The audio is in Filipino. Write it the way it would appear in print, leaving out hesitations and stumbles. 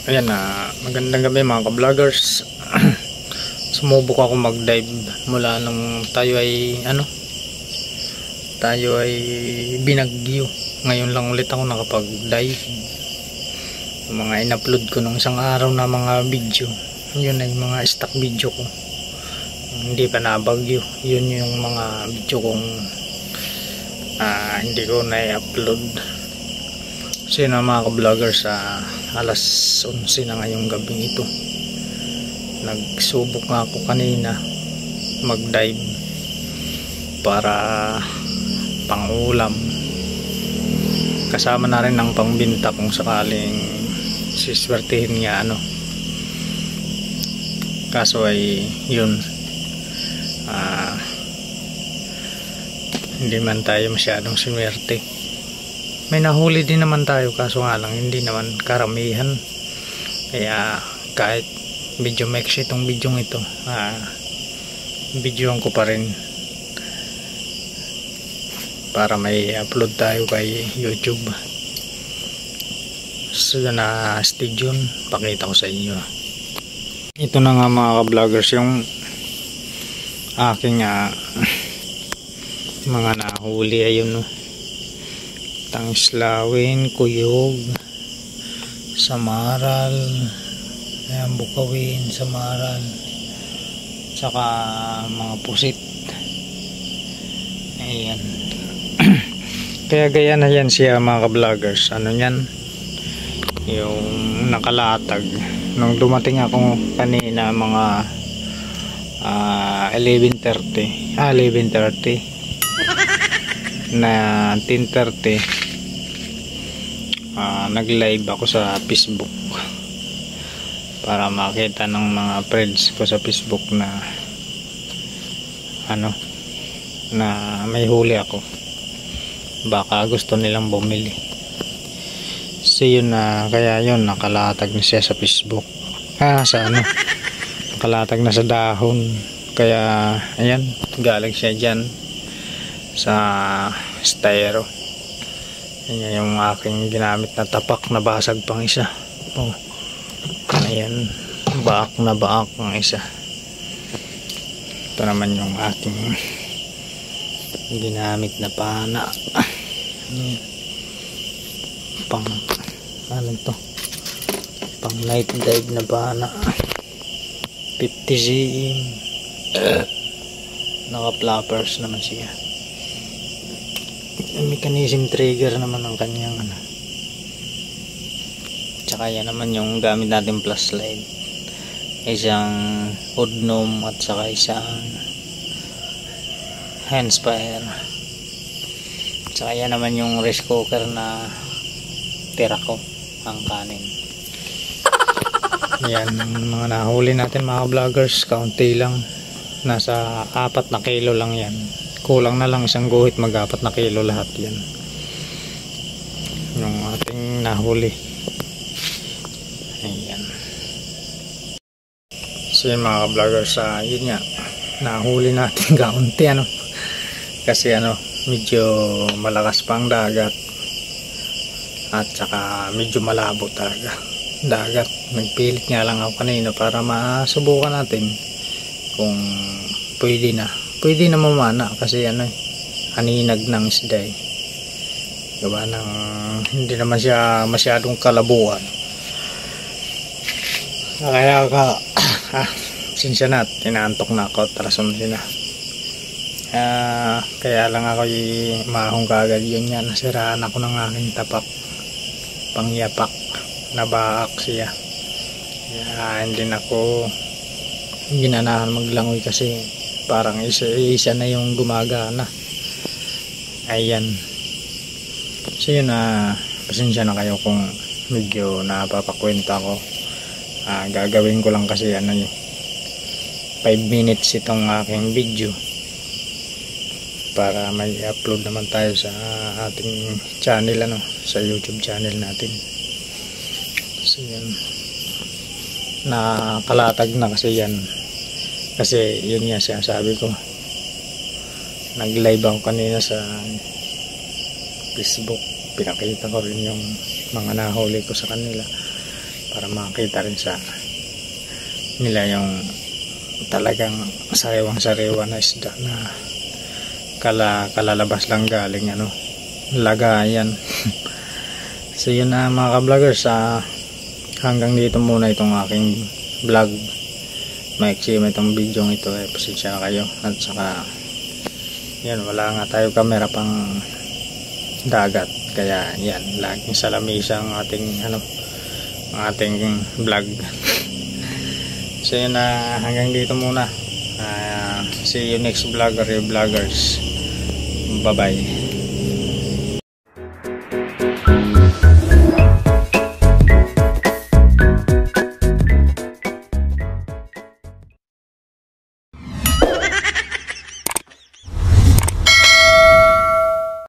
Ayan na, magandang gabi mga ka-vloggers. Sumubok ako mag-dive mula nung tayo ay binagyo. Ngayon lang ulit ako nakapag-dive. Mga in-upload ko nung isang araw na mga video, yun ay mga stock video ko, hindi pa nabagyo. Yun yung mga video kong hindi ko na-upload. So yun mga ka-vloggers, alas 11 na ngayong gabing ito. Nagsubok nga ako kanina mag-dive para pang-ulam, kasama na rin ng pangbinta kung sakaling siswertihin nga kaso ay yun, hindi man tayo masyadong swerte. May nahuli din naman tayo, kaso nga lang hindi naman karamihan, kaya kahit medyo maiksi itong video ito, videoan ko pa rin para may upload tayo kay YouTube. So na stay tuned, pakita ko sa inyo. Ito na nga mga ka-vloggers yung aking mga nahuli. Ayun, tangslawin, kuyog, samaral, ayan, bukawin, samaral, saka mga pusit. Ayan. Kaya gaya na yan siya mga ka-vloggers. Ano yan, yung nakalatag. Nung dumating ako kanina mga 11:30 na 10:30, nag-live ako sa Facebook para makita ng mga friends ko sa Facebook na na may huli ako, baka gusto nilang bumili. So yun kaya yun, nakalatag na siya sa Facebook, nakalatag na sa dahon. Kaya ayan, galing siya dyan sa styro. Ayan yung aking ginamit na tapak, na basag pang isa. Ayan, baak na baak ang isa. Ito naman yung aking ginamit na pana. Pang pang night dive na pana, 50 cm. Naka flappers naman siya. Mechanism trigger naman ang kanyang tsaka yan naman yung gamit natin plus slide, isang Udnom at saka isang Handspire. Tsaka yan naman yung rice cooker na tira ko ang kanin. Yan mga nahuli natin mga vloggers, kaunti lang, nasa 4 na kilo lang yan. Kulang na lang isang guhit, mag 4 na kilo lahat yan yung ating nahuli. Ayan. So yun mga vloggers, yun nga, nahuli natin kaunti kasi medyo malakas pa ang dagat at saka medyo malabo talaga dagat. Nagpilit nga lang ako kanina para masubukan natin kung pwede na mamana, kasi haninag ng isda gawa ng hindi naman siya masyadong kalabuan. Kaya sinsya na, tinaantok na ako, tarason sila. Kaya lang ako mahong kagad. Yun nga, nasiraan ako ng aking tapak, pangyapak, nabaak siya. Kaya hindi na ako ginanahan maglangoy kasi parang isa na yung gumagana. Ayan. So yun, pasensya na kayo kung medyo napapakwenta ko. Gagawin ko lang kasi 5 minutes itong aking video para may upload naman tayo sa ating channel, sa YouTube channel natin. So yun, nakalatag na kasi yan. Kasi yun nga sinasabi ko, nag-live ako kanina sa Facebook, pinakita ko rin yung mga nahuli ko sa kanila para makita rin sa nila yung talagang sariwang-sariwa na isda na kalalabas lang galing lagayan. So yun na mga ka-vloggers, hanggang dito muna itong aking vlog. Maiksi mo itong video ito, pasensya na kayo. At saka yan, wala nga tayo camera pang dagat, kaya yan, laging salamisa ang ating vlog. So yun na, hanggang dito muna. See you next vlog, vloggers. Bye bye.